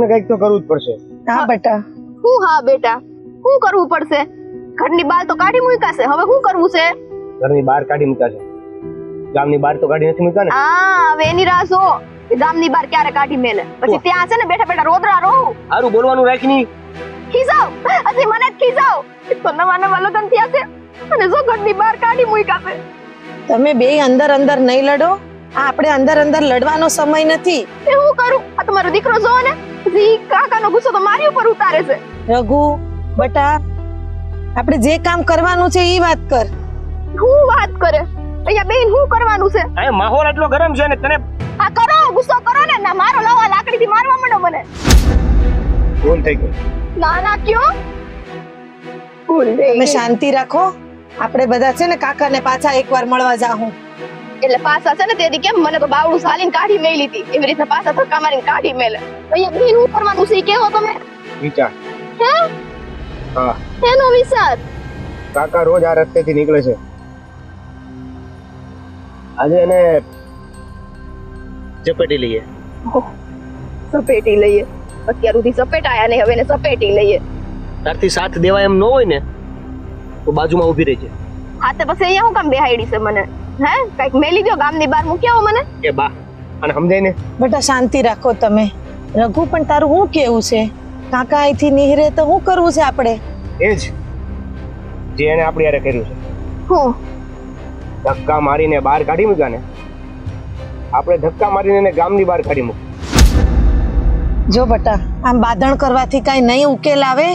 ને કંઈક તો કરવું જ પડશે. હા બેટા. હું હા બેટા, શું કરવું પડશે? ઘરની બહાર તો કાઢી મૂકાશે, હવે શું કરવું છે? ઘરની બહાર કાઢી મૂકાશે, ગામની બહાર તો કાઢી નથી મૂકા ને. હા, હવે એની રાહ જો કે ગામની બહાર ક્યારે કાઢી મેલે, પછી ત્યાં છે ને બેઠા બેઠા રોદરા રહું. સારું બોલવાનું રાખ ની. ખીજાવ, હજી મને જ ખીજાવ. તો નવા નવા લગ્ન થયા છે અને જો ઘરની બહાર કાઢી મૂકાશે. તમે બે અંદર અંદર નહીં લડો. આ આપણે અંદર અંદર લડવાનો સમય નથી. એ હું કરું? આ તમારો દીકરો જો ને, જી કાકાનો ગુસ્સો તો મારી ઉપર ઉતારે છે. રઘુ બટા, આપણે જે કામ કરવાનું છે એ વાત કર. હું વાત કરે? અહીંયા બેન હું કરવાનું છે? આ માહોલ એટલો ગરમ છે ને, તને આ કરો, ગુસ્સો કરો ને, ના મારો લાવા લાકડીથી મારવા માંડો મને. ભૂલ થઈ ગઈ. ના ના ક્યો? તમે શાંતિ રાખો. આપણે બધા છે ને કાકાને પાછા એકવાર મળવા જાહું. એટલે પાછા છે ને તેથી કેમ મને તો બાવડું સાલીને કાઢી મેલી હતી, એવી રીતે પાછા ધક્કા મારીને કાઢી મેલે. અહીંયા બેન હું કરવાનું છે કેવો તમે? વિચાર. હે? હા. એનો વિચાર? કાકા રોજ આ રસ્તેથી નીકળે છે. આજે એને ચપેટી લઈએ. સપેટી લઈએ? અત્યાર સુધી સપેટાયા નહીં, હવે એને સપેટી લઈએ. તારથી સાથ દેવાય એમ ન હોય ને તો બાજુમાં ઊભી રહેજે. હા તે પછી અહીંયા હું કામ બેહાડી છે મને? હે, કઈક મેલી દો, ગામની બહાર મૂકી આવો મને. એ બા, અને સમજાય ને. બેટા શાંતિ રાખો તમે. રઘુ પણ તારું શું કેવું છે? કાકા અહીંથી નીહરે તો શું કરવું છે આપણે? એ જ જે એને આપણી હારે કર્યું છે. હું ધક્કા મારીને બહાર કાઢી મૂક્યા ને, આપણે ધક્કા મારીને એને ગામની બહાર કાઢી મૂકી. જો બટા, આમ બાંધણ કરવાથી કઈ નહીં ઉકેલ આવે.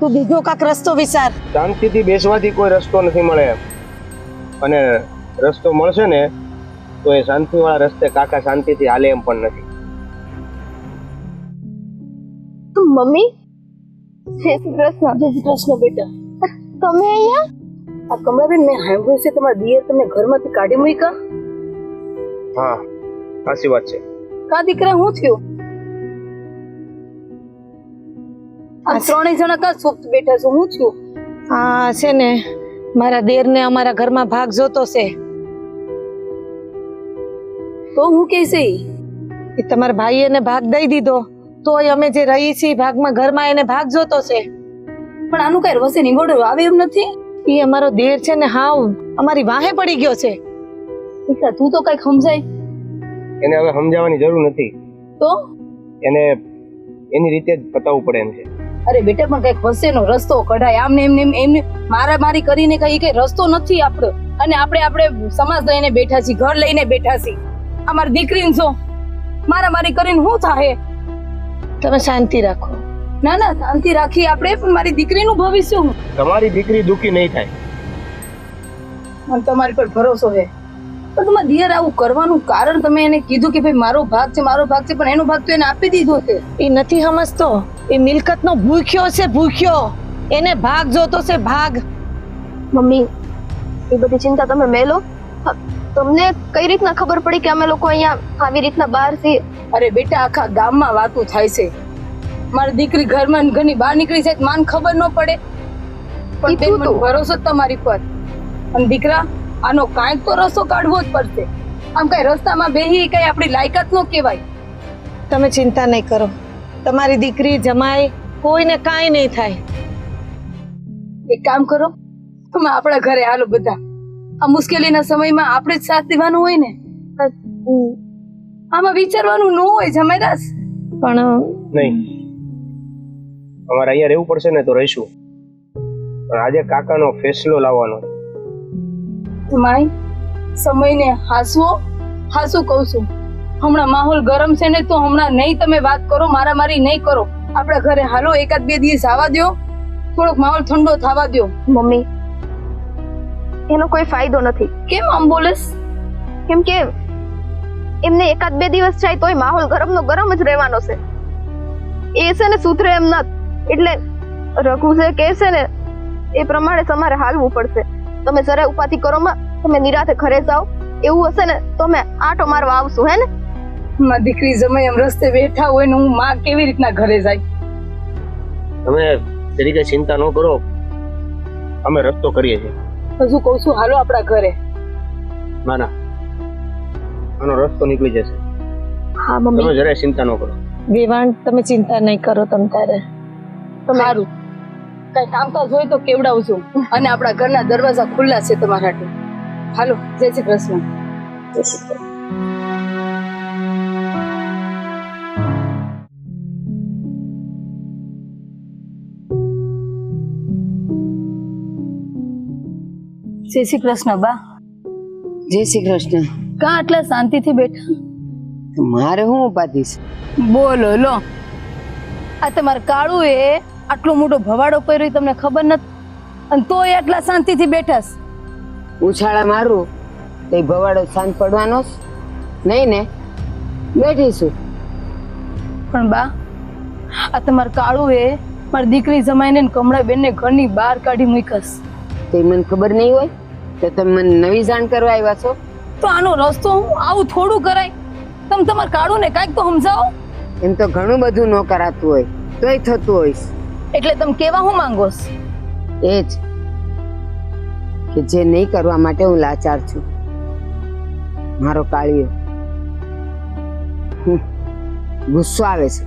તું બીજો કાક રસ્તો વિચાર. શાંતિથી બેસવાથી કોઈ રસ્તો નથી મળે, અને રસ્તો મળશે ને તો એ શાંતિવાળા રસ્તે કાકા શાંતિથી હાલે એમ પણ નથી. મમ્મી, જય શ્રી કૃષ્ણ. જય શ્રી કૃષ્ણ બેટા. તમે અહીંયા? આ કમળાબેન, મેં સાંભળ્યું છે તમારા દિયર તમને ઘરમાંથી કાઢી મૂક્યા. હા, સાચી વાત છે. કા દીકરા, હું થયું? આ ત્રણેય જણા કા સુપ્ત બેઠા છો, હું થયું? હા છે ને, મારા દેરને અમારા ઘરમાં ભાગ જોતો છે. તો હું કે છે એ તમારા ભાઈ એને ભાગ દઈ દીધો, તોય અમે જે રહી છીએ ભાગમાં ઘરમાં એને ભાગ જોતો છે. પણ આનું કઈ વસે નિગોડો આવે એમ નથી. એ અમારો દેર છે ને હાવ અમારી વાહે પડી ગયો છે. દીકરા તું તો કઈક સમજાય. એને હવે સમજાવવાની જરૂર નથી. તો એને એની રીતે જ પતાવવું પડે એમ છે. અરે બેટા, પણ કઈક વસેનો રસ્તો કઢાય. આમને એમને એમને મારા મારી કરીને કઈ રસ્તો નથી આપણો. અને આપણે સમાજ લઈને બેઠા છીએ, ઘર લઈને બેઠા છીએ. અમારી દીકરીને જો મારા મારી કરીને શું થાય? તમે શાંતિ રાખો. ના ના, શાંતિ રાખી આપણે, પણ મારી દીકરીનું ભવિષ્ય હું. તમારી દીકરી દુખી નહીં થાય. મને તમારી પર ભરોસો છે. પણ તમારા દિયર આવું કરવાનું કારણ તમે એને કીધું કે ભાઈ મારો ભાગ છે, મારો ભાગ છે, પણ એનો ભાગ તો એને આપી દીધો છે. એ નથી સમજતો. એ મિલકતનો ભૂખ્યો છે, ભૂખ્યો. એને ભાગ જોતો છે, ભાગ. મમ્મી, એ બધી ચિંતા તમે મેલો. તમને કઈ રીતના ખબર પડી કે અમે લોકો અહીંયા આવી રીતના બહાર છીએ? અરે બેટા, આખા ગામમાં વાતો થાય છે. મારી દીકરી ઘરમાં ઘરની બહાર નીકળી છે, માન ખબર ન પડે. પણ બેન, મને ભરોસો તમારી પર. અને દીકરા, આનો કાંઈક તો રસ્તો કાઢવો જ પડશે. આમ કઈ રસ્તામાં બેહી કઈ આપણી લાયકાત નો કહેવાય. તમે ચિંતા નહીં કરો. તમારી દીકરી જમાય કોઈને કાંઈ નહીં થાય. એક કામ કરો, તમે આપણા ઘરે હાલો બધા. આ મુશ્કેલીના સમયમાં આપણે જ સાથ દેવાનો હોય ને. આમાં વિચારવાનું ન હોય જમાઈદાસ. પણ નહીં, અમારે અહીંયા રહેવું પડશે ને તો રહીશું, પણ આજે કાકાનો ફેસલો લાવવાનો. માય, સમયને હાસું કહું છું. હમણાં માહોલ ગરમ છે ને, તો હમણાં નહીં તમે વાત કરો, મારામારી નહીં કરો. આપણા ઘરે હાલો, એકાદ બે દિવસ આવવા દો, થોડોક માહોલ ઠંડો થવા દો. મમ્મી, એનો કોઈ ફાયદો નથી. કેમ આમ બોલેસ? કેમ કે એમને એકાદ બે દિવસ જાય તોય માહોલ ગરમનો ગરમ જ રહેવાનો છે. એ છે ને સુધરે એમ નથી. એટલે રઘુ જે કહે છે ને એ પ્રમાણે તમારે હાલવું પડશે. તમે જરા ઉપાધિ કરો માં, તમે નિરાતે ઘરે જાઓ. એવું હશે ને તો અમે આટો મારવા આવશું, હે ને? મારી દીકરી જમાઈ એમ રસ્તે બેઠા હોય ને હું માં કેવી રીતના ઘરે જાય? તમે તરીકે ચિંતા ન કરો, અમે રસ્તો કરીએ છીએ. હજુ કહું છું હાલો આપણા ઘરે. ના ના, આનો રસ્તો નીકળી જશે. હા મમ્મી, તમે જરાય ચિંતા ન કરો. વેવાણ તમે ચિંતા નહીં કરો તમ તારે. સારું, કઈ કામકાજ હોય તો કેવડાવજો, અને આપણા ઘરના દરવાજા ખુલ્લા છે તમારા માટે. હાલો, જય શ્રી કૃષ્ણ. જય શ્રી કૃષ્ણ બા. જય શ્રી કૃષ્ણ. કાં આટલા શાંતિથી બેઠા? મારે શું ઉપાધિ છે? બોલો લો, આ તમારે કાળું એ આટલો મોટો ભવાડો કર્યો તમને ખબર નથી, અને તોય આટલા શાંતિથી બેઠા છે. ઉછાળા મારું તો ભવાડો શાંત પડવાનો જ નહીં ને, બેઠીશું. પણ બા, આ તમારે કાળું એ મારી દીકરી જમાઈને ને કમળા બેન ને ઘરની બહાર કાઢી મૂકસ. તે મને ખબર નહીં હોય તો તમે મને નવી જાણ કરવા આવ્યા છો? તો આનો રસ્તો આવું થોડું કરાય? તમે તમારા કાળું ને કાંઈક તો સમજાવો. એમ તો ઘણું બધું ન કરાતું હોય તોય થતું હોય. એટલે તમે કેવા હું માંગો છો? એ જ કે જે નહીં કરવા માટે હું લાચાર છું. મારો કાળિયો ગુસ્સો આવે છે,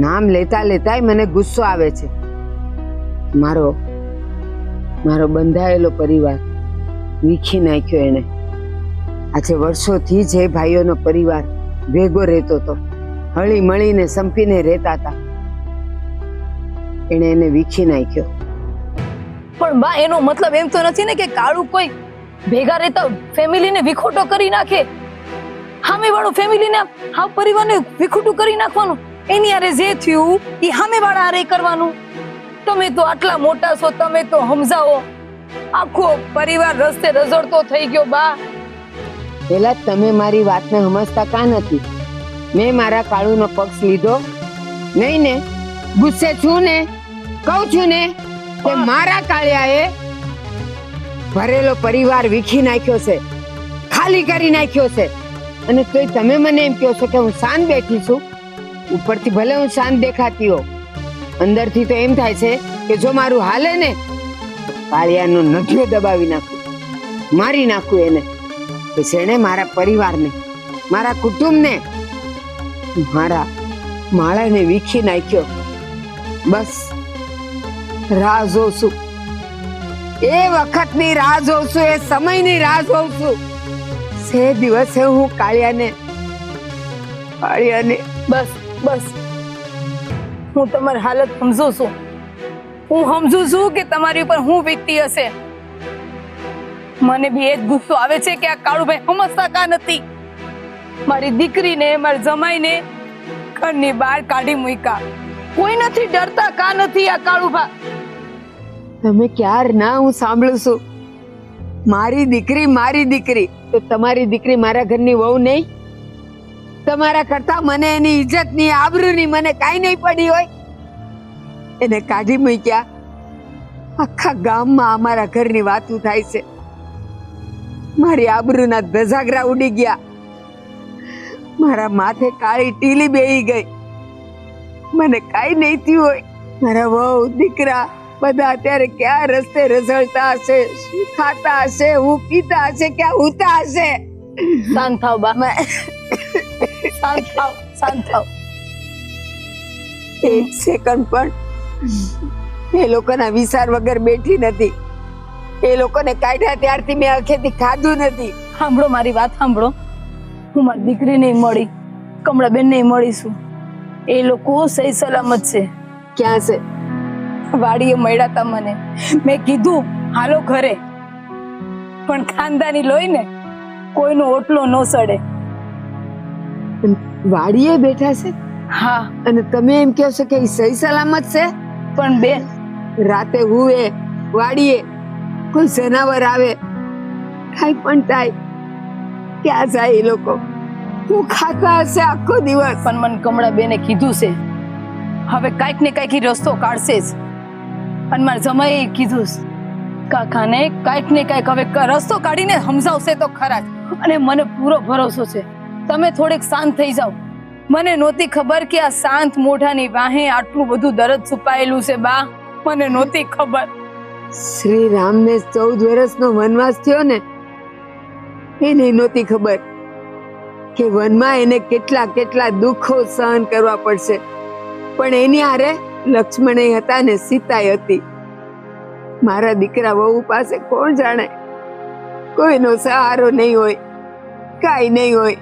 નામ લેતા લેતાય મને ગુસ્સો આવે છે. મારો બંધાયેલો પરિવાર વીખી નાખ્યો એને. આજે વર્ષોથી જે ભાઈઓનો પરિવાર ભેગો રહેતો હતો, હળી મળીને સંપીને રહેતા હતા, એને વીખી નાખ્યો. પણ બા, એનો મતલબ એમ તો નથી ને કે કાળું કોઈ ભેગા રહેતા ફેમિલીને વિખોટો કરી નાખે. સામે વાળો ફેમિલીને હા પરિવારને વિખોટું કરી નાખવાનું. એની આરે જે થયું એ સામે વાળા આરે કરવાનું. તમે તો આટલા મોટા છો, તમે તો સમજાવો. આખો પરિવાર રસ્તે રઝળતો થઈ ગયો બા. પેલા તમે મારી વાતને સમજતા કાં નથી? મેં મારા કાળુનો પક્ષ લીધો નહીં ને? ગુસ્સે છું ને? કહું છું ને કે મારા કાળિયાએ ભરેલો પરિવાર વીખી નાખ્યો છે, ખાલી કરી નાખ્યો છે. અને તોય તમે મને એમ કહો છો કે હું શાંત બેઠી છું. ઉપરથી ભલે હું શાંત દેખાતી હો, અંદરથી તો એમ થાય છે કે જો મારું હાલે ને કાળિયાનો નઠિયો દબાવી નાખું, મારી નાખું એને. કે જેણે મારા પરિવારને, મારા કુટુંબને, મારા માળાને વીખી નાખ્યો. બસ રાહ જોઉં છું, એ વખતની રાહ જોઉં છું, એ સમયની રાહ જોઉં છું. સે દિવસે હું કાળિયાને બસ બસ, હું તમારી હાલત સમજુ છું. હું સમજુ છું કે તમારી ઉપર હું વીતતી હશે. મને બી એ જ ગુસ્સો આવે છે કે આ કાળુભાઈ સમજતા કા નથી. મારી દીકરીને, મારી જમાઈને ઘરની બહાર કાઢી મૂક્યા. કોઈ નથી ડરતા કા નથી આ કાળુભા. તમે ક્યાર ના હું સાંભળું છું, મારી દીકરી તો તમારી દીકરી મારા ઘરની વહુ નહીં? તમારા કરતા મને એની ઇજ્જતની, આબરૂની મને કાંઈ નહીં પડી હોય? એને કાઢી મૂક્યા. આખા ગામમાં અમારા ઘરની વાતો થાય છે. મારી આબરૂના ધજાગરા ઉડી ગયા. મારા માથે કાળી ટીલી બેહી ગઈ. મને કાંઈ નહીં થયું હોય. મારા વહુ દીકરા બધા અત્યારે ક્યાં રસ્તે રઝળતા હશે, શું ખાતા હશે, હું પીતા હશે, ક્યાં હુતા હશે. શાંત થાવ બા, શાંત થાવ. એક સેકન્ડ પણ એ લોકોના વિચાર વગર બેઠી નથી. એ લોકોને કાઢ્યા ત્યારથી મેં અખેથી ખાધું નથી. સાંભળો, મારી વાત સાંભળો. હું મારી દીકરીને મળી, કમળાબેનને મળીશું. એ લોકો સહી સલામત છે. ક્યાં છે? વાડીએ મળ્યા હતા મને. મેં કીધું હાલો ઘરે, પણ ખાનદાની લોહી ને કોઈનો ઓટલો ન સડે. વાડીએ બેઠા છે? હા. અને તમે એમ કહો છો કે સહી સલામત છે? પણ બેન, રાતે હુએ વાડીએ, કોઈ જનાવર આવે, કાંઈ પણ થાય, ક્યાં જાય એ લોકો? હું ખાતા હશે આખો દિવસ. પણ મને કમળાબેને કીધું છે હવે કાંઈક ને કાંઈક રસ્તો કાઢશે જ. અને મારા જમાઈએ કીધું છે કાકાને કાંઈક ને કાંઈક હવે રસ્તો કાઢીને સમજાવશે તો ખરા જ. અને મને પૂરો ભરોસો છે. તમે થોડીક શાંત થઈ જાઓ. મને નહોતી ખબર કે આ શાંત મોઢાની વાહે આટલું બધું દર્દ છુપાયેલું છે બા. મને નહોતી ખબર. શ્રી રામને 14 વર્ષનો વનવાસ થયો ને, એને નહોતી ખબર કે વનમાં એને કેટલા કેટલા દુઃખો સહન કરવા પડશે, પણ એની હારે લક્ષ્મણ હતા ને સીતાય હતી. મારા દીકરા વહુ પાસે કોણ જાણે, કોઈનો સહારો નહીં હોય, કાંઈ નહીં હોય.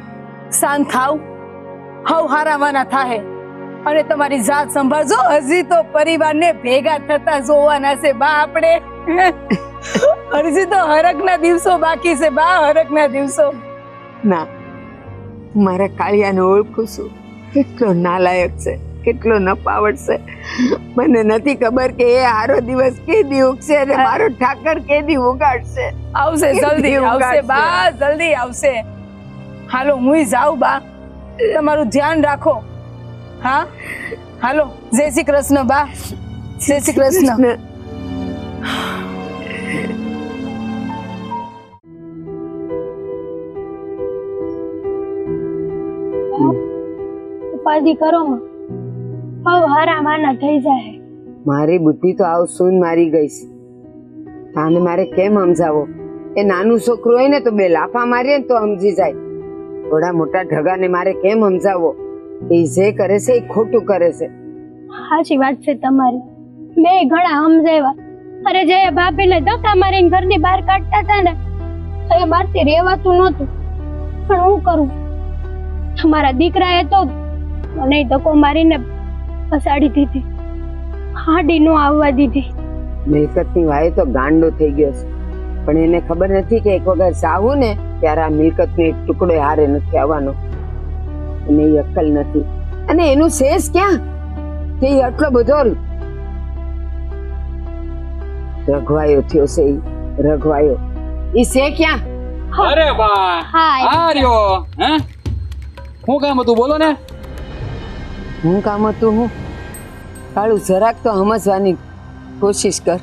શાંત થાવ, હવ હારાવાના થાહે અને તમારી જાત સંભાળજો. હજી તો પરિવારને ભેગા થતા જોવાના છે બા આપણે. હજી તો હરખના દિવસો બાકી છે બા, હરખના દિવસો. ના, હું મારા કાળિયાને ઓળખું છું. કેટલો નાલાયક છે, કેટલો નપાવટ છે. મને નથી ખબર કે એ હારો દિવસ કેદી ઉગશે અને મારો ઠાકર કેદી ઉગાડશે. આવશે, જલ્દી આવશે બા, જલ્દી આવશે. હાલો હું જાઉં બા, તમારું ધ્યાન રાખો. હા હાલો, જય શ્રી કૃષ્ણ બા, જય શ્રી કૃષ્ણ. ઉપાધિ કરો માં, હવે હારામાના થઈ જાય. મારી બુદ્ધિ તો આવ સૂન મારી ગઈ છે. આને મારે કેમ સમજાવો? એ નાનું છોકરું હોય ને તો બે લાફા મારીએ ને તો સમજી જાય. થોડા મોટા ઢગાને મારે કેમ સમજાવો? એ જે કરે છે એ ખોટું કરે છે. સાચી વાત છે તમારી, મેં ઘણા સમજાવ્યા. અરે જે ભાભીને ધક્કા મારીને ઘરની બહાર કાઢતા હતા ને, એ બહારથી રહેવાતું નહોતું. પણ હું કરું, તમારા દીકરાએ તો મને ધક્કો મારીને ફસાડી દીધી, હાડી નો આવવા દીધી. મિલકતની વાય તો ગાંડો થઈ ગયો છે, પણ એને ખબર નથી કે એક વખત સાવું ને ત્યારે આ મિલકતનો એક ટુકડો હારે નથી આવવાનો. એને એ અક્કલ નથી. અને એનું શેષ ક્યાં કે એ આટલો બધો રઘવાયો થયો છે. રઘવાયો એ છે ક્યાં? અરે બા, હા આ રહ્યો. હે, શું કામ હતું બોલો ને? હું કામ હતું? હું કાળું જરાક તો સમજવાની કોશિશ કર.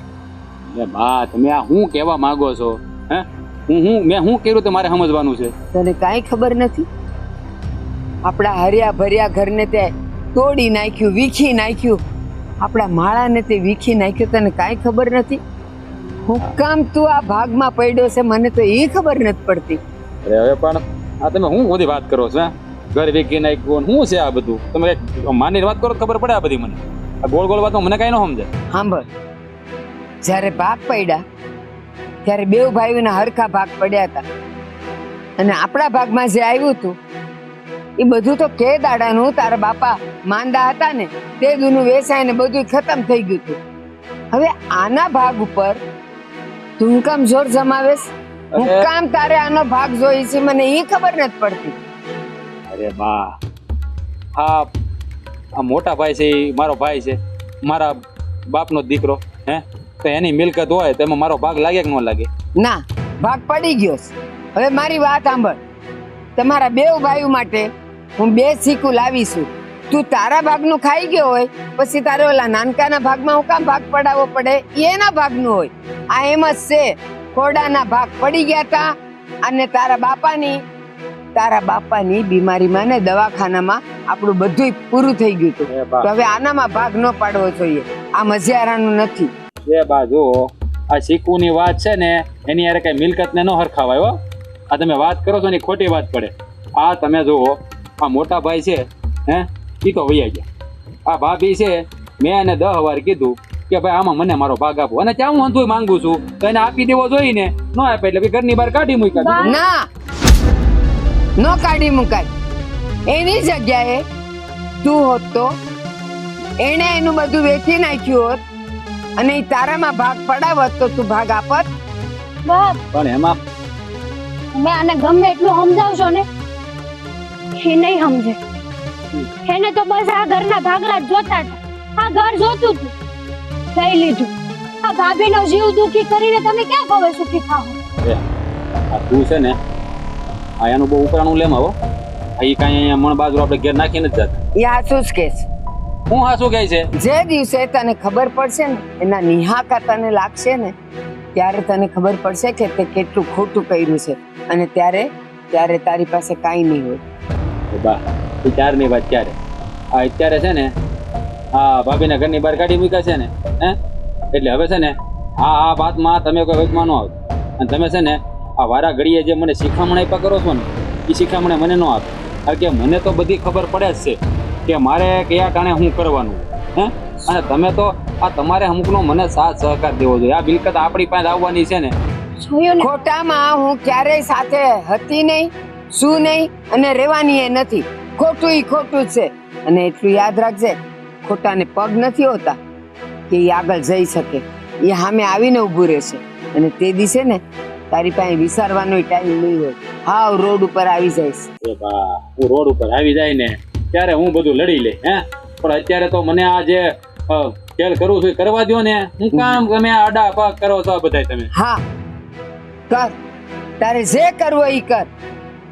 અરે બા, તમે આ શું કહેવા માંગો છો? હે, મેં શું કર્યું તે મારે સમજવાનું છે? તને કાંઈ ખબર નથી? આપણા હર્યા ભર્યા ઘરને તે તોડી નાખ્યું, વીખી નાખ્યું. આપણા માળાને તે વીખી નાખ્યું. તને કાંઈ ખબર નથી? હું કામ તું આ ભાગમાં પડ્યો છે મને તો એ ખબર નથી પડતી. અરે હવે પણ આ તમે શું બધી વાત કરો છો? ઘર વેચી નાખ્યું, શું છે આ બધું? તમે માની વાત કરો તો ખબર પડે આ બધી મને. આ ગોળ ગોળ વાતમાં મને કઈ ન સમજે. સાંભળ, જ્યારે ભાગ પડ્યા ત્યારે બેવ ભાઈઓના હરખા ભાગ પડ્યા હતા, અને આપણા ભાગમાં જે આવ્યું હતું એ બધું તો કે દાડાનું તારા બાપા માંદા હતા ને તે દુનું વેચાય ને બધું ખતમ થઈ ગયું હતું. હવે આના ભાગ ઉપર તું કામ જોર જમાવેશ? હું કામ તારે આનો ભાગ જોઈ છે મને એ ખબર નથી પડતી. અરે બા, આ મોટા ભાઈ છે, એ મારો ભાઈ છે, મારા બાપનો દીકરો. હે, તો એની મિલકત હોય તો એમાં મારો ભાગ લાગે કે ન લાગે? ના, ભાગ પડી ગયો છે. હવે મારી વાત સાંભળ. તમારા બેવ ભાઈઓ માટે હું 2 સિક્કું લાવીશું. તું તારા ભાગનું ખાઈ ગયો હોય પછી તારે ઓલા નાનકાના ભાગમાં હું કામ ભાગ પડાવવો પડે? એના ભાગનું હોય. આ એમ જ છે, ખોડાના ભાગ પડી ગયા હતા અને તારા બાપાની બીમારીમાં ને દવાખાનામાં આપણું બધું પૂરું થઈ ગયું હતું. તો હવે આનામાં ભાગ ન પાડવો જોઈએ. આ મજિયારાનું નથી. એ બાજુ આ સિક્કુની વાત છે ને, એની યારે કઈ મિલકતને ન હરખાવાય હો. આ તમે વાત કરો છો ને ખોટી વાત પડે. આ તમે જુઓ, આ મોટા ભાઈ છે, હે, ઈ તો વૈયા ગયા. આ ભાભી છે, મેં એને 10 વાર કીધું કે ભાઈ આમાં મને મારો ભાગ આપો, અને ત્યાં હું અંધું માંગુ છું તો એને આપી દેવો જોઈએ ને. ન આપે એટલે ઘરની બહાર કાઢી મૂક્યા. ના, નો કાઢી મુકાય. એની જગ્યાએ તું હોત તો એને એનું બધું વેચી નાખ્યું હોત અને ઈ તારામાં ભાગ પડાવત તો તું ભાગ આપત. બાપ, પણ એમાં તમે આને ગમે એટલું સમજાવશો ને, એ નહીં સમજે. એને તો બસ આ ઘરના ભાગલા જ જોતા હતા. આ ઘર જોતું હતું, લઈ લીધું. આ ભાભીનો જીવ દુખી કરીને તમે ક્યાં હવે સુખી થાઓ? આ તું છે ને, આ એનું બહુ ઉપરાણું લેમ આવો. આ ઈ કાંઈ અહીંયા મણ બાજુ આપણે ઘેર નાખીને જ જતા. એ હાચું જ કે છે. હું હાસું કહે છે? જે દિવસે તને ખબર પડશે ને, એના નિહાકા તને લાગશે ને, ત્યારે તને ખબર પડશે કે તે કેટલું ખોટું કર્યું છે. અને ત્યારે તારી પાસે કાંઈ નહીં હોય. બા, એ ત્યારની વાત ક્યારે? આ અત્યારે છે ને, આ ભાભીના ઘરની બહાર કાઢી મૂક્યા છે ને, હે, એટલે હવે છે ને આ વાતમાં તમે કોઈ વચમાં ન આવો. અને તમે છે ને આ વારા ઘડીએ જે મને શિખામણ આપ્યા કરો છો ને, એ શિખામણે મને ન આપે. કારણ કે મને તો બધી ખબર પડે જ છે કે મારે કયા કારણે શું કરવાનું હે. અને તમે તો આ તમારે અમુકનો મને સાથ સહકાર દેવો જોઈએ. આ મિલકત આપણી પાસે આવવાની છે ને. જોયું ને ખોટામાં હું ક્યારેય સાથે હતી નહીં, શું નહીં અને રહેવાની એ નથી. ખોટું ઈ ખોટું જ છે. અને એટલું યાદ રાખજે, ખોટાને પગ નથી હોતા કે ઈ આગળ જઈ શકે. એ સામે આવીને ઊભું રહેશે અને તે દિવસે ને તારી પાસે વિચારવાનો ટાઈમ નહીં હોય. હાવ રોડ ઉપર આવી જઈશ. એ બા, હું રોડ ઉપર આવી જાય ને ત્યારે હું બધું લડી લે હે. પણ અત્યારે તો મને આ જે ખેલ કરું છું એ કરવા દો ને. હું કામ તમે આડા પાક કરો છો આ બધાય તમે. હા કર, તારે જે કરવું હોય ઈ કર,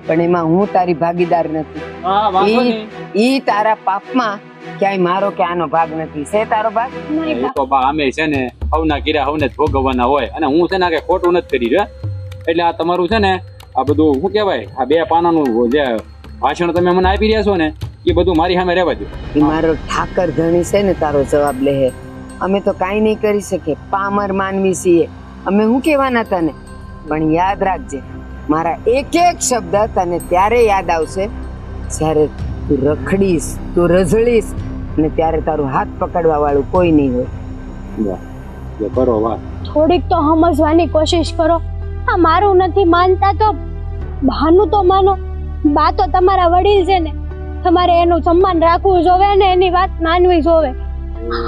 પણ એમાં હું તારી ભાગીદાર નથી. હા વાંધો નહીં. ઈ તારા પાપમાં ક્યાંય મારો કે આનો ભાગ નથી. છે તારો ભાગ? એ તો બા અમે છે ને હવના કિરા હવને જ ભોગવવાના હોય. અને હું છે ને કે ખોટું નથી કરી રહ્યો. એટલે આ તમારું છે ને આ બધું શું કહેવાય, આ 2 પાનાનું જે ભાષણ તમે મને આપી રહ્યા છો ને એ બધું મારી સામે રહેવા દો. ઈ મારો ઠાકર ધણી છે ને તારો જવાબ લે. અમે તો કાંઈ નહીં કરી શકીએ, પામર માનવી છીએ. અમે શું કહેવાના તને? પણ યાદ રાખજે, મારા એક એક શબ્દ તને ત્યારે યાદ આવશે જ્યારે તું રખડીશ, તું રઝળીશ અને ત્યારે તારું હાથ પકડવા વાળું કોઈ નહીં હોય. કરો વાત. થોડીક તો સમજવાની કોશિશ કરો. આ મારું નથી માનતા તો બાનું તો માનો. બા તો તમારા વડીલ છે ને, તમારે એનું સન્માન રાખવું જોવે ને એની વાત માનવી જોવે.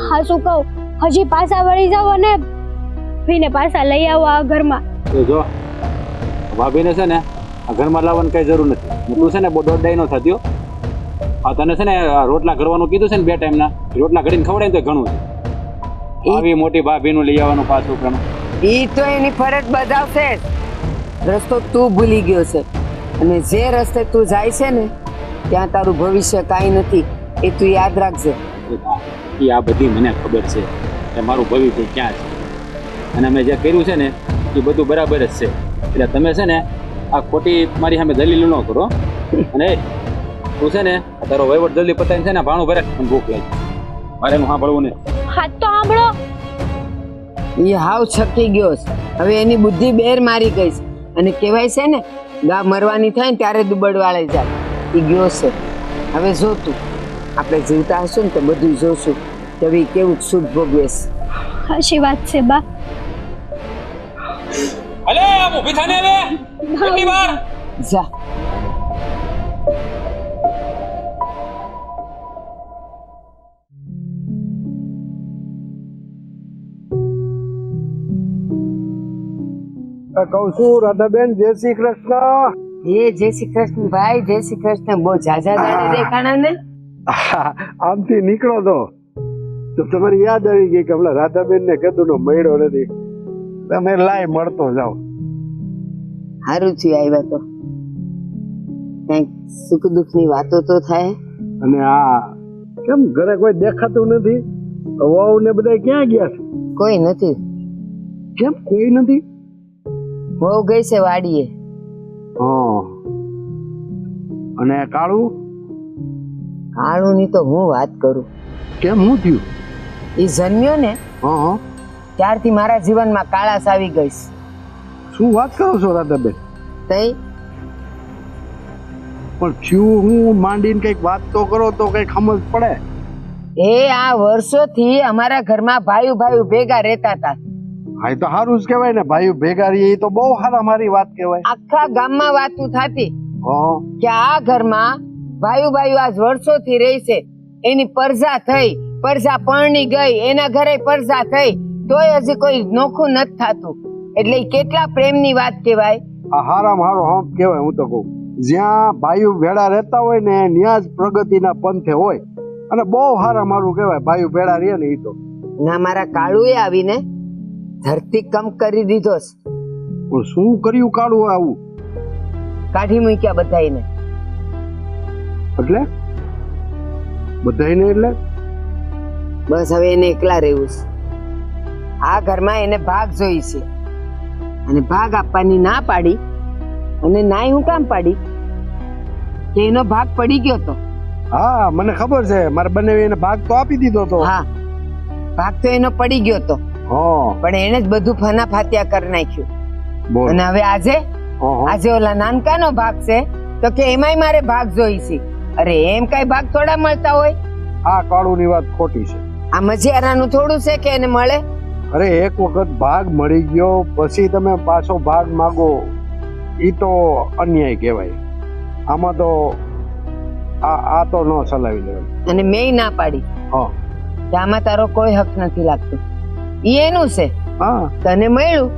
હા શું કહું, હજી પાછા વળી જાવ અને ભાઈને પાછા લઈ આવો આ ઘરમાં. તો જો ભાભીને છે ને આ ઘરમાં લાવવાની કઈ જરૂર નથી. તું છે ને બહુ દોડાઈ ન થતી હો. આ તને છે ને રોટલા ઘડવાનું કીધું છે ને 2 ટાઈમના, રોટલા ઘડીને ખવડાય ને તો ઘણું છે. આવી મોટી ભાભીનું લઈ આવવાનું પાછું ઘણું. ઈ તો એની ફરજ બજાવશે જ. રસ્તો તું ભૂલી ગયો છે અને જે રસ્તે તું જાય છે ને ત્યાં તારું ભવિષ્ય કાંઈ નથી. એ તું યાદ રાખજે. એ આ બધી મને ખબર છે કે મારું ભવિષ્ય ક્યાં છે. અને અમે જે કર્યું છે ને એ બધું બરાબર જ છે. એટલે તમે છે ને આ ખોટી મારી સામે દલીલ ન કરો. અને તું છે ને તારો વહીવટ જલ્દી પતાવીને છે ને ભાણું ભરે અને ભૂખ લાગી. મારે એનું સાંભળવું નહીં. હાથ તો સાંભળો. એ હાવ છકી ગયો છે. હવે એની બુદ્ધિ બેર મારી ગઈ છે. અને કહેવાય છે ને ગા મરવાની થાય ને ત્યારે દુબળવાળે જાય. એ ગયો છે. હવે જો તું, આપણે જીવતા હશું ને તો બધું જોશું કે હવે કેવું સુખ ભોગવે છે. સાચી વાત છે બા. અલે આમ ઊભી થાને હવે કેટલી વાર. જા. કહું છું રાધાબેન, જય શ્રી કૃષ્ણ. એ જય શ્રી કૃષ્ણ ભાઈ, જય શ્રી કૃષ્ણ. બહુ ઝાઝા દાડે દેખાણા ને. આમથી નીકળો તો તમારી યાદ આવી ગઈ કે હમણાં રાધાબેન ને કીધું નો મળ્યો નથી. તમે લાય મળતો જાઓ. સારું થયું આવ્યા તો. કઈક સુખ દુઃખ ની વાતો તો થાય. અને આ કેમ ઘરે કોઈ દેખાતું નથી? વહુ ને બધા ક્યાં ગયા છે? કોઈ નથી. કેમ કોઈ નથી? બહુ ગઈ છે વાડીએ. હા. અને કાળું? કાળું ની તો હું વાત કરું. કેમ શું થયું? એ જન્મ્યો ને હા ત્યારથી મારા જીવનમાં કાળાશ આવી ગઈ છે. શું વાત કરો છો રાધાબેન? તઈ પણ થયું હું માંડીને કઈક વાત તો કરો તો કઈક સમજ પડે. એ આ વર્ષોથી અમારા ઘરમાં ભાઈઓ ભેગા રહેતા હતા. હા એ તો સારું જ કહેવાય ને, ભાઈઓ ભેગા રહીએ એ તો બહુ સારા મારી વાત કહેવાય. આખા ગામમાં વાતું થતી હા કે આ ઘરમાં ભાઈઓ આજ વર્ષોથી રહી છે. એની પરજા થઈ, પરજા પરણી ગઈ, એના ઘરે પરજા થઈ, તોય હજી કોઈ નોખું નથી થતું. એટલે ઈ કેટલા પ્રેમની વાત કહેવાય. આ હારામાં હારો હમ કહેવાય. હું તો કહું જ્યાં ભાઈઓ ભેળા રહેતા હોય ને ત્યાં જ પ્રગતિના પંથે હોય. અને બહુ હારા મારું કહેવાય ભાઈઓ ભેળા રહે ને. એ તો ના મારા કાળુએ આવીને ધરતી કમ કરી દીધો છે. પણ શું કર્યું કાળું આવું? કાઢી મૂક્યા બધાઈને. એટલે બધાઈને એટલે બસ હવે એને એકલા રહેવું છે. આ ઘરમાં એને ભાગ જોઈ છે અને ભાગ આપવાની ના પાડી. અને નાય હું કામ પાડી કે એનો ભાગ પડી ગયો તો. હા મને ખબર છે, મારે બંને એને ભાગ તો આપી દીધો તો. હા ભાગ તો એનો પડી ગયો તો, પણ એને જ બધું ફના ફાત્યા કરી નાખ્યું. અને હવે આજે ઓલા નાનકાનો ભાગ છે તો કે એમાંય મારે ભાગ જોઈ છે. અરે એમ કઈ ભાગ થોડા મળતા હોય? આ કાળુની વાત ખોટી છે. આ મજિયારાનું થોડું છે કે એને મળે? અરે એક વખત ભાગ મળી ગયો પછી તમે પાછો ભાગ માગો, ઈ તો અન્યાય કહેવાય. આમાં તો આ તો ન ચલાવી લેવાય. અને મેં ના પાડી હા કે આમાં તારો કોઈ હક નથી લાગતો. ઈ એનું છે. હા તને મળ્યું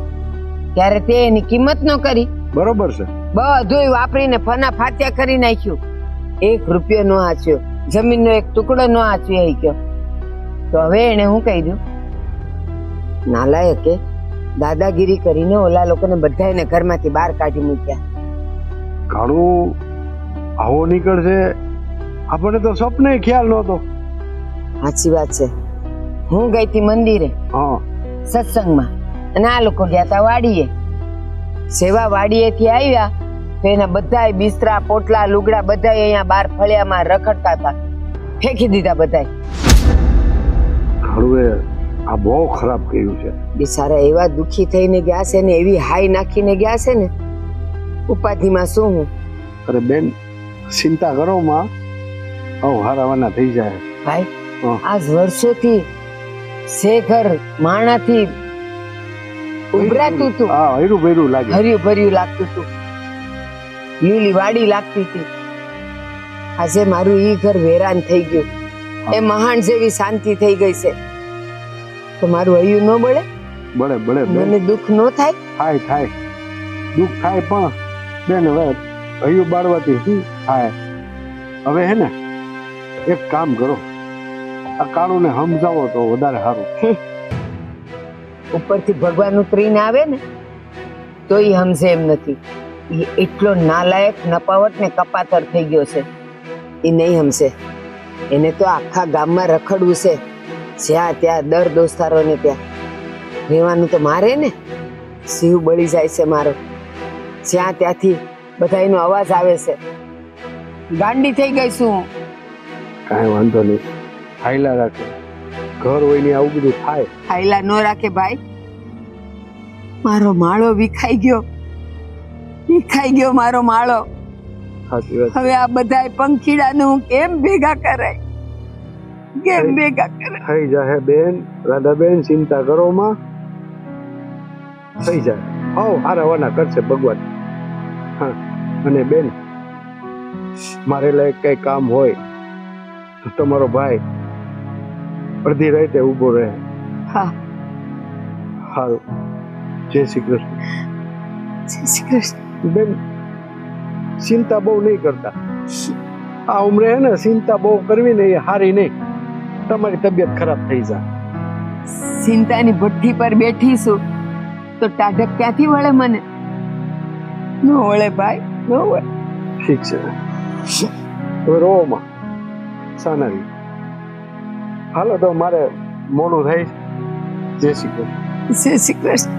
ત્યારે તે એની કિંમત ન કરી. બરોબર છે. બધું વાપરીને ફના ફાત્યા કરી નાખ્યું. 1 રૂપિયો નો આચ્યો, જમીનનો એક ટુકડો નો આચ્યો એ ગયો. તો હવે એને હું કહી દઉં? નાલાયકે દાદાગીરી કરીને ઓલા લોકોને બધાને ઘરમાંથી બહાર કાઢી મૂક્યા. ઘણું આવો નીકળશે આપણને તો સપને ખ્યાલ નહોતો. સાચી વાત છે. હું ગઈ હતી મંદિરે હા સત્સંગમાં, અને આ લોકો ગયા હતા વાડીએ. સેવા વાડીએથી આવ્યા તો એના બધાય બિસ્તરા પોટલા લુગડા બધાય અહીંયા બહાર ફળિયામાં રખડતા હતા. ફેંકી દીધા બધાય. ઘણું આ બહુ ખરાબ કર્યું છે. બિચારા એવા દુખી થઈને ગયા છે ને, એવી હાઈ નાખીને ગયા છે ને, ઉપાધિમાં શું હું. અરે બેન ચિંતા કરો માં, હારાવાના થઈ જાય. ભાઈ હા. આજ વર્ષોથી શેખર માણાથી ઉભરાતું હતું, હા હર્યું ભર્યું લાગે. હર્યું ભર્યું લાગતું હતું, લીલી વાડી લાગતી હતી. આજે મારું ઈ ઘર વેરાન થઈ ગયું. એ મહાન જેવી શાંતિ થઈ ગઈ છે. તો મારું હૈયું ન બળે? બળે બળે બેન. મને દુઃખ ન થાય? થાય થાય દુઃખ થાય, પણ બેન હવે હૈયું બાળવાથી શું થાય? હવે હે ને એક કામ કરો, આ કાળુને સમજાવો તો વધારે સારું. ઉપરથી ભગવાન ઉતરીને આવે ને તો ઈ સમજે એમ નથી. ઈ એટલો નાલાયક નપાવટ ને કપાતર થઈ ગયો છે. ઈ નહીં સમજે. એને તો આખા ગામમાં રખડવું છે, જ્યાં ત્યાં દર દોસ્તારોને ત્યાં રહેવાનું. તો મારે ને શિવ બળી જાય છે મારો. જ્યાં ત્યાંથી બધા એનો અવાજ આવે છે. ગાંડી થઈ ગઈ છું. કાંઈ વાંધો નહીં, હાઈલા રાખે. ઘર હોય ને આવું બધું થાય. ખાઈલા ન રાખે ભાઈ. મારો માળો વિખાઈ ગયો, વિખાઈ ગયો મારો માળો. સાચી વાત. હવે આ બધાય પંખીડાને હું કેમ ભેગા કરાય? કેમ ભેગા કરાય? થઈ જાય બેન, રાધાબેન ચિંતા કરો માં, થઈ જાય. હવ હારાવાના કરશે ભગવાન. હા અને બેન મારે લાયક કઈ કામ હોય તો તમારો ભાઈ અડધી રાતે ઊભો રહે. હા. સારું, જય શ્રી કૃષ્ણ. જય શ્રી કૃષ્ણ. બેન ચિંતા બહુ નહીં કરતા. આ ઉંમરે હે ને ચિંતા બહુ કરવી ને એ હારી નહીં. તમારી તબિયત ખરાબ થઈ જાય. ચિંતાની ભઠ્ઠી પર બેઠી છું તો ટાઢક ક્યાંથી વળે મને? ન વળે ભાઈ, ન વળે. ઠીક છે, હવે રોમાં સાનારી. હાલો તો મારે મોડું થાય છે. જય શ્રી કૃષ્ણ. જય શ્રી કૃષ્ણ.